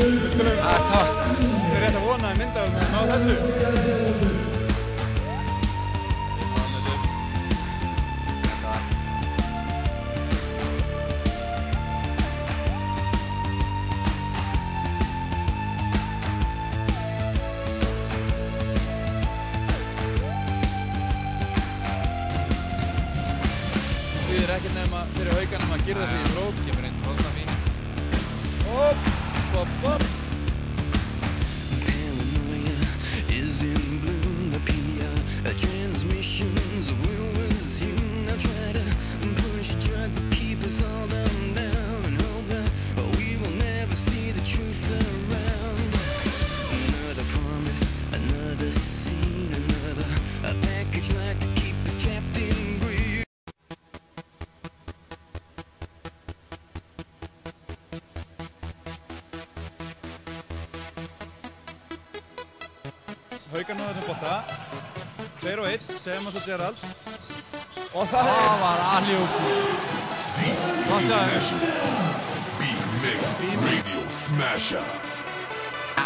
Takk. Ég er rétt að vona að mynda að ná þessu. Það er ekkert nema fyrir Haukanum að gera þessu í brók. Kemur inn tróðna mín. Hopp, hopp, hopp. Paranoia is in bloom. The PR transmissions will resume. I try to push, try to keep us all down and hope that we will never see the truth around. Another promise, another scene, another package like to keep us trapped in greed. Haukan náði þessum bolta. 2-1, Seamus og Gerald. Og það var allihjúp. Radio Smasher. I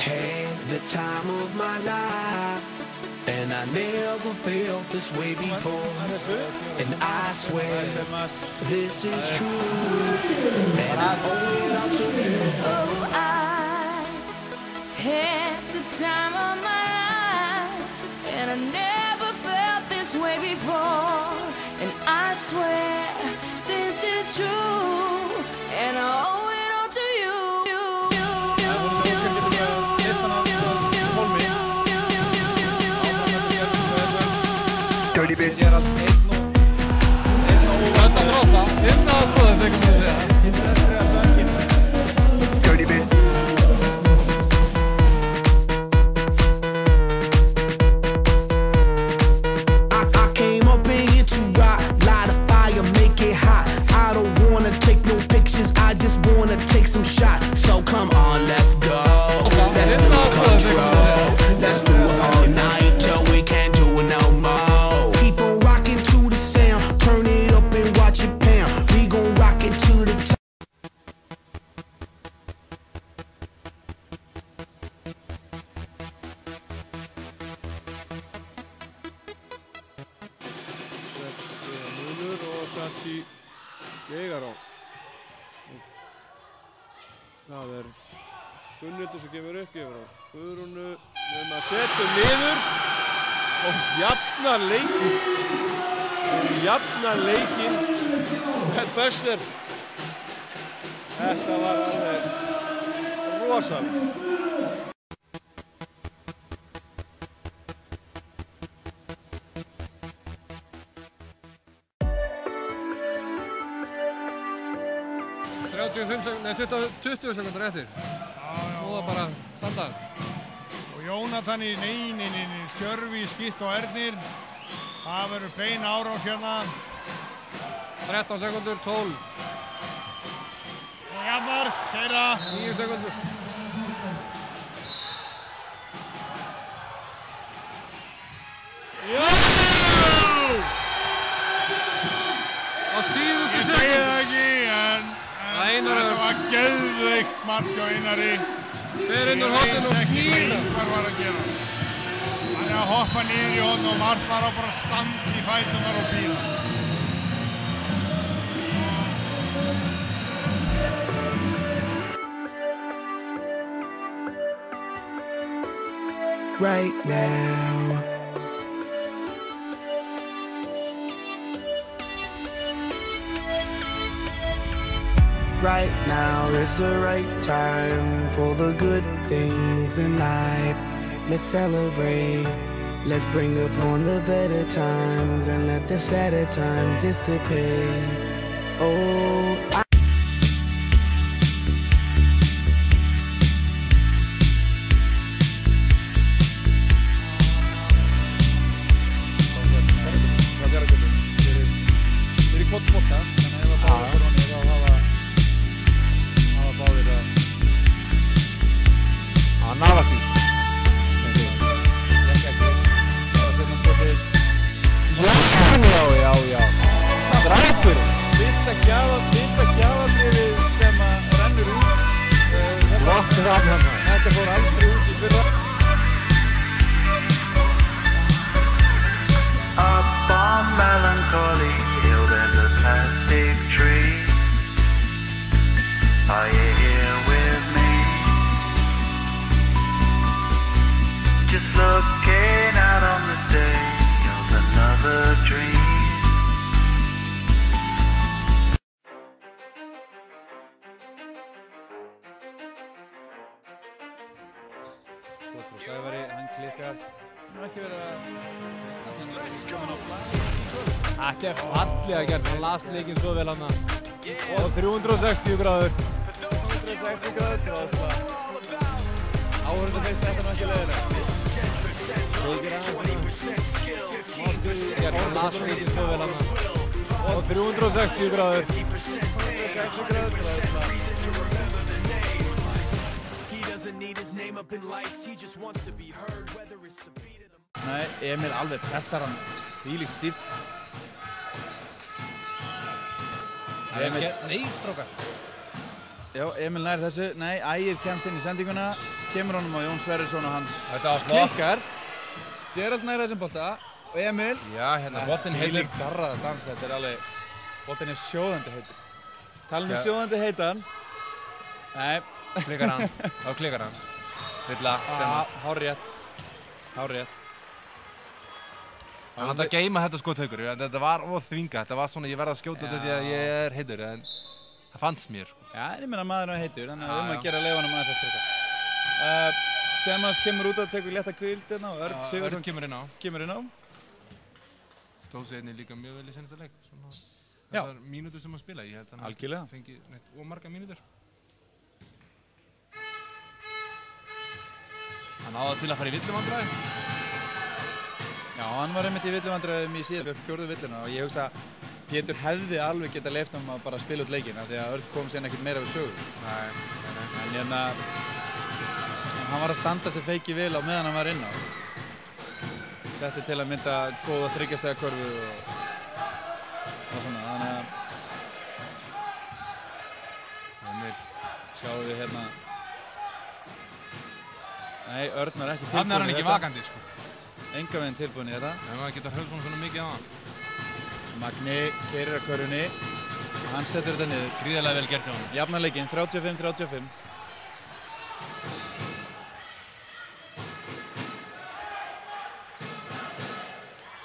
had the time of my life, and I never felt this way before. And I swear this is true, and I owe it all to you. Oh, I had the time of my life, and I never felt this way before. And I swear this is true, and I owe it all to you. Dirty bitch. Gerald 1-0. Þetta tróða. Hinna að tróða þegar við segja. Hinna þessari að daginn. Dirty bitch. I came up in here to rock, light a fire, make it hot. I don't wanna take no pictures, I just wanna take some shots. So come on, let's go. Let's lose control. Let's do it all night till we can't do it no more. Keep on rocking to the sound, turn it up and watch it pound. We gon' rock it to the top. Og Sachi Gegaró. Það er Gunnhildur sem gefur upp, gefur á Guðrúnu að setja niður og jafnar leikinn með Bösser. Þetta var alveg rosalega. Nei, 20 sekundar eftir. Nú er bara standa. Og Jónatan í neyninni, Tjörfi, Skitt og Ernir. Það verður bein árás hérna. 13 sekundur, 12. Og jafnar, keyra. 9 sekundur. Já! Á síðustu Ég segi það ekki, en Einar var geðveikt mark hjá Einari. Fer inn úr horninu og snýr. Hvað var að gera? Hann er að hoppa niður í horn og Mart var að bara standa í fætunar og bíða. Right now. Right now is the right time for the good things in life. Let's celebrate. Let's bring upon the better times and let the sadder time dissipate. Oh, Fyrsta gjafan fram þarna. Þetta fór aldrei út í fyrra. Up on Melancholy Hill there's a plastic tree. Are you here with me? Just looking out on the day of another dream. Skot frá Sævari, hann klikkar. Hann er ekki verið Þetta er fallega gert, hann las leikinn svo vel hann. Og 360 gráður. 360 gráður, það var svona áhörðu finnst þetta ekki leiðilegt. Leikir aðeins svona. Hann las leikinn svo vel hann. Og 360 gráður. 360 gráður, það var svona Nei, Emil alveg pressar hann þvílíkt stíft. Nei, strákar. Já, Emil nær þessu. Nei, Ægir kemst inn í sendinguna. Kemur honum á Jón Sverrisson og hans Þetta var flott. klikkar. Gerald nær þessum bolta og Emil. Já, hérna, boltinn heilir. Þvílíkt darraða dans, þetta er alveg, boltinn er sjóðandi heitur. Talandi sjóðandi heitan. Nei. Klikkar hann, þá klikkar hann. Villa, Semas. Hárrétt. Hann ætlaði að geyma þetta skot Haukur. Þetta var þvinga, þetta var svona, ég verði að skjóta út af því að ég er heitur, en það fannst mér, sko. Já, ég meina maðurinn er heitur, þannig að að gera leifanum aðeins að streka. Semas kemur út og tekur létta hvíldina og Örn Sigurðsson kemur inn á. Stóð sig einnig líka mjög vel í seinasta leik. Þessar mínútur sem að spila, ég held að hann fengi ómarga mínútur. Hann áða til að fara í villuvandræði. Já, hann var einmitt í villuvandræðum í fjórðu villuna og ég hugsa að Pétur hefði alveg getað leyft honum að bara spila út leikinn af því að Örn kom síðan ekkert meira við sögu. Nei. En hann var að standa sig feiki vel á meðan hann var inn á. Setti til að mynda góða þryggjastega körfu og svona, þannig að Emil, sjáum við hérna. Nei, Örn var ekki tilbúin í þetta. Hann er hann ekki vakandi, sko. Enga veginn tilbúin í þetta. En maður getur hljóð svona mikið á hann. Magni keyrir að körfunni. Hann setur þetta niður. Gríðarlega vel gert hjá hann. Jafnar leikinn, 35-35.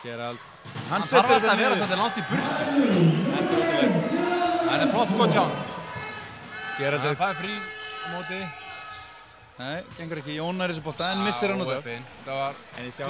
Gerald. Hann þarf alltaf að vera svolítið langt í burtu. Það er flott skot hjá hann. Gerald Það er frí á móti. Nei, gengur ekki. Jón nær þessu bolta en missir hann út af. Það var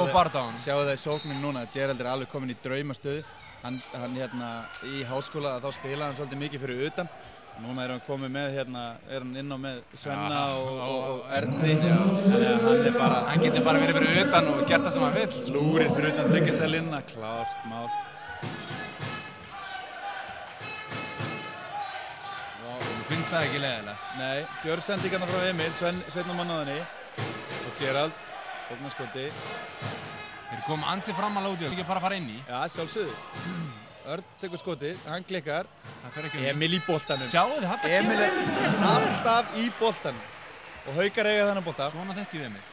góð barða á hann. Sjáu það í sóknum núna. Gerald er alveg komin í draumastöðu. Hann hérna í háskóla þá spilaði hann svolítið mikið fyrir utan. Núna er hann komið með hérna, er hann inn á með Svenna og Erni. Þannig að hann er bara... Hann getur bara verið fyrir utan og gert það sem hann vill. Lúrir fyrir utan þryggjastæðlinna, klárt mál. Mér finnst það ekki leiðilegt. Nei, djörsendingarna frá Emil, Sveinn og mannaðinni og Gerald, ógnarskoti. Þeir kom ansi fram að láti og ekki bara fara inn í. Já, sjálfsögðu. Örn tekur skotið, hann klikkar. Það fer ekki Emil í boltanum. Sjáu þið, þetta kemur Emil sterk. Alltaf í boltanum. Og Haukar eiga þennan bolta. Svona þekkjum við Emil.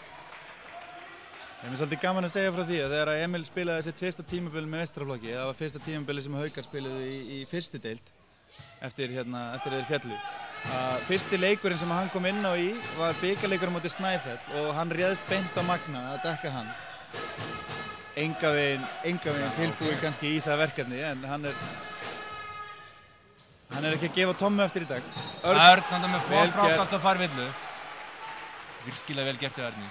Ég er svolítið gaman að segja frá því að þegar Emil spilaði sitt fyrsta tímabil með meistaraflokki, það var fyrsta tímabili sem Haukar spilaði í fyrstu deild eftir þeir fjallu. Fyrsti leikurinn sem hann kom inn á í var bikarleikur á móti Snæfell og hann réðst beint á Magna að dekka hann. Enga veginn tilbúið kannski í það verkefni en hann er ekki að gefa Tommu eftir í dag. Örn, hann er með frákast að fara villu. Virkilega vel gert hjá Örni.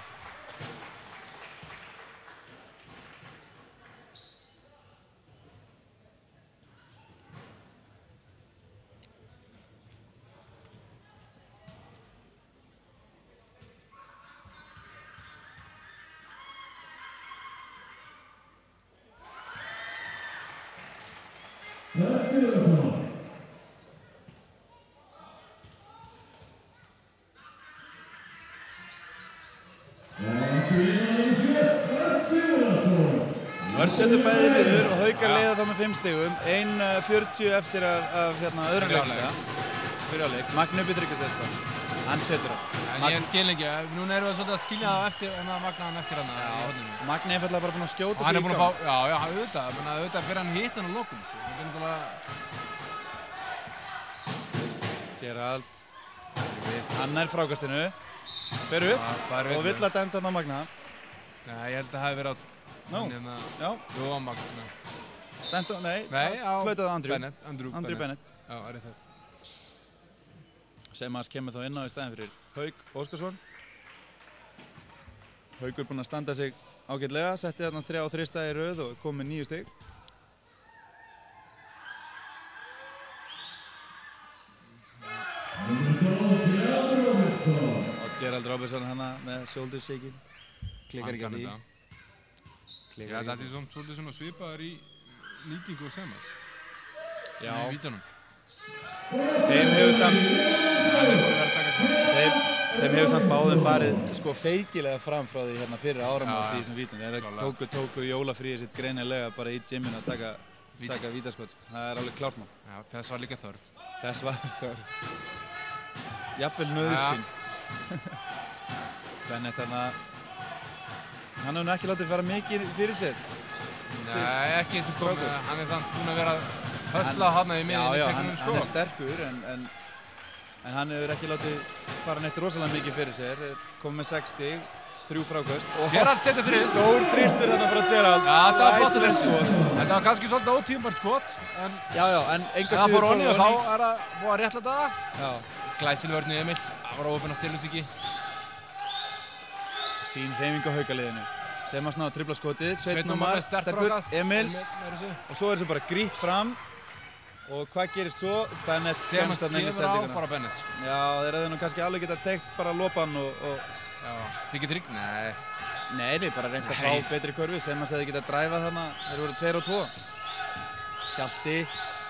Örn setur bæði niður og Haukar leiða þá með 5 stigum, 1:40 eftir af öðrum leikina. Fyrir áleik, Magni upp í þryggjastæðspann. Hann setur hann. En ég skil ekki, núna erum við svolítið að skilja það eftir, magnaðan eftir hann í hodninu. Magni er einfallega bara búinn að skjóta Og hann er búinn að fá, já, auðvitað byrja hann hitt hann á lokum, sko. Þetta er náttúrulega... Gerald. Hann nær frákastinu. Fer upp og vill að dæmda hann á Magna. Nei, ég held að það hafi verið á... Já. Jú, á Magna. Dæmda, nei, flautaði Andrew Bennett. Já, það er það. Sem hans kemur þá inn á í staðinn fyrir Hauk Óskarsson. Haukur búinn að standa sig ágætlega, setti þarna 3 á þrista í röð og kom með 9 stig. Og Gerald Robertson hana með shoulder shaking. Klikkar ekki á því. Já, það er svolítið svona svipaður í nýtingu og Semas. Já. Í vítunum. Þeim hefur samt báðum farið sko feikilega fram frá því hérna fyrir áramót í þessum vítum. Þeir tóku jólafríið sitt greinilega bara í gyminu að taka vítaskot. Það er alveg klárt mál. Já, þess var líka þörf. Þess var þörf. Jafnvel nauðsyn. Bennett hann hefur ekki látið fara mikið fyrir sér. Nei, ekki sem kom. Hann er samt búinn að vera höstla hana í miðjunni í teiknum sko. Hann er sterkur en hann hefur ekki látið fara neitt rosalega mikið fyrir sér. Komið með 6 stig, 3 fráköst. Gerald setur þrist. Stór þristur þarna frá Gerald. Já, þetta var flottur þristur. Þetta var kannski svolítið ótímabært skot. Já, en enga síður fór onni og þá er það búið að réttlæta það. Já. Glæsilvörn í Emil. Það var óöfinn að stilla sig ekki. Fín hreyfing á Haukaliðinu. Semas náðu að tripla skotið. Sveinn Ómar, sterkur, Emil. Og svo er þessu bara grýtt fram. Og hvað gerist svo? Bennett Semas gefur á bara Bennett. Já, þeir hefðu nú kannski alveg getað teikt bara lopan og... Já, fikið trygg? Nei. Nei, bara reynt að fá betri körfu. Semas hefði getað dræfað þarna. Þeir voru 2 og 2. Hjalti.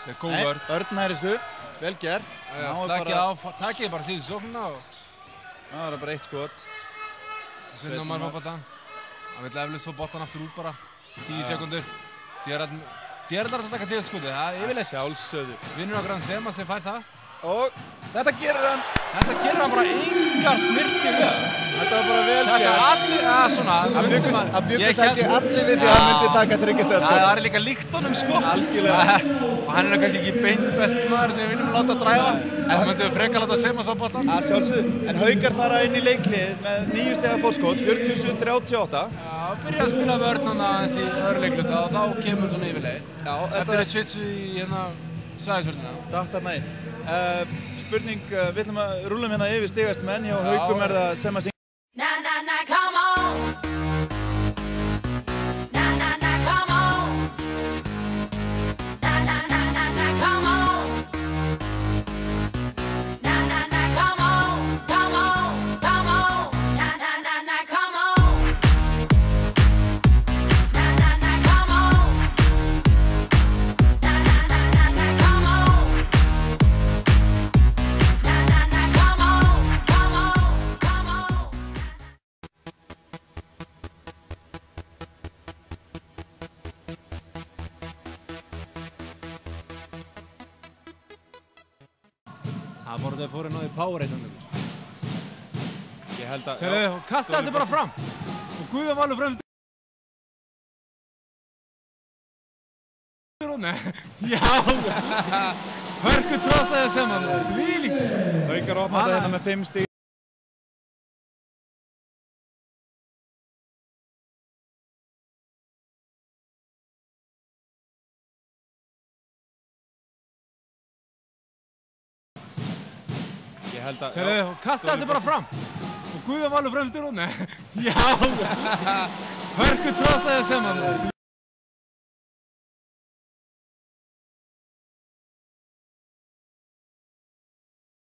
Það er góð vörn. Örn nær þessu. Vel gert. Slakið á, takkið bara síðustu sóknina og... Það var bara 1 skot. Sveinn Ómar fá boltan. Hann vill eflaust fá boltan aftur út bara. 10 sekundur. Gerald er að taka til skotið, það er yfirleitt. Sjálfsögðu. Vinnur okkar hann Semas sem fær það. Og þetta gerir hann. Þetta gerir hann bara engar snirti við. Þetta var bara vel gert. Þetta allir, svona. Að bjöggust ekki allir við því að hann myndi taka 3 stiga skot. Það er líka líkt honum sko. Algjörlega. Og hann er kannski ekki beint besti maður sem við viljum láta dræfa. En það myndum við frekar láta Semas á boltan. Að sjálfsögðu. En Haukar fara inn í leiklið með 9 stiga fórskot, 47-38. Byrja að spila vörn aðeins í öðru leikluta og þá kemur svona yfirleitt. Eftir að switchu í svæðisvörnina. Datt þarna inn. Spurning, við ætlum að rúllum hérna yfir stigast menn. Hjá Haukum er það Semas. Na na na, come on. Na na na, come on. Na na na na na, come on. Na na na, come on, come on, come on. Na na na na, come on. Na na na, come on. Na na na na na, come on. Na na na, come on, come on, come on. Það voru þeir fóru náðu í Powerade. Ég held að... Sérðu, og kastaði þessi bara fram. Og Guðjón Valur fremst. Já! Hörku tróðslega sem hann. Vílíkt. Haukar opnaði þetta með 5 stig. Sérðu, og kastaði þessi bara fram. Og Guðjón Valur fremstur og... Já! Hörku tróðslega sem hann.